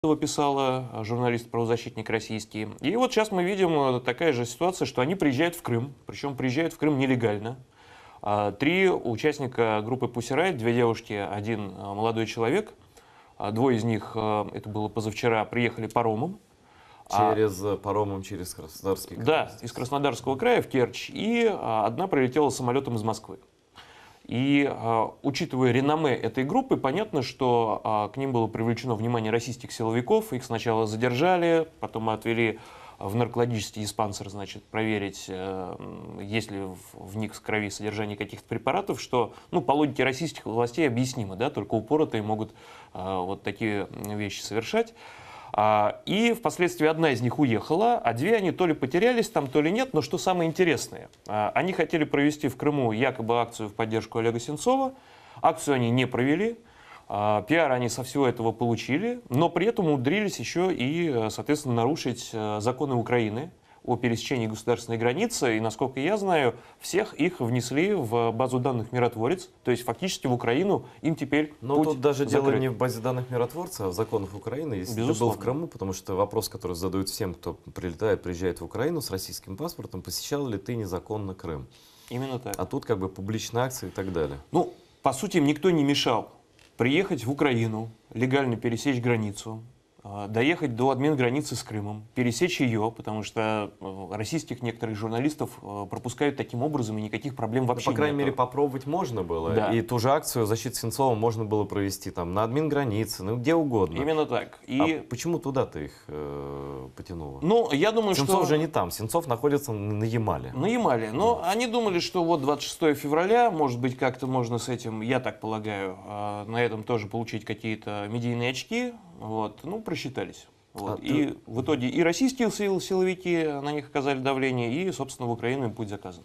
писала, журналист-правозащитник российский. И вот сейчас мы видим такая же ситуация, что они приезжают в Крым, причем приезжают в Крым нелегально. Три участника группы Pussy Riot, две девушки, один молодой человек, двое из них, это было позавчера, приехали паромом. Паромом через Краснодарский край. Да, из Краснодарского края в Керчь, и одна прилетела самолетом из Москвы. И учитывая реноме этой группы, понятно, что к ним было привлечено внимание российских силовиков. Их сначала задержали, потом отвели в наркологический диспансер, значит, проверить, есть ли в них в крови содержание каких-то препаратов, что, ну, по логике российских властей объяснимо, да, только упоротые могут вот такие вещи совершать. И впоследствии одна из них уехала, а две они то ли потерялись там, то ли нет. Но что самое интересное, они хотели провести в Крыму якобы акцию в поддержку Олега Сенцова. Акцию они не провели, пиар они со всего этого получили, но при этом умудрились еще и, соответственно, нарушить законы Украины о пересечении государственной границы. И, насколько я знаю, всех их внесли в базу данных «Миротворец». То есть, фактически, в Украину им теперь Но путь тут даже закрыт. дело не в базе данных «Миротворца», а в законах Украины. Если ты был Безусловно. в Крыму, потому что вопрос, который задают всем, кто приезжает в Украину с российским паспортом, посещал ли ты незаконно Крым? Именно так. А тут как бы публичная акция и так далее. Ну, по сути, им никто не мешал приехать в Украину, легально пересечь границу, доехать до админ-границы с Крымом, пересечь ее, потому что российских некоторых журналистов пропускают таким образом, и никаких проблем Ну, вообще по крайней нету. мере, попробовать можно было. Да. И ту же акцию защиты Сенцова можно было провести там на админ-границе, ну где угодно. Именно так. А почему туда ты их потянула? Ну, я думаю, Сенцов что... же не там, Сенцов находится на Ямале. На Ямале. Но они думали, что вот 26 февраля, может быть, как-то можно с этим, я так полагаю, на этом тоже получить какие-то медийные очки. Вот. Ну, просчитались. Вот. И в итоге и российские силовики на них оказали давление, и, собственно, в Украину им путь заказан.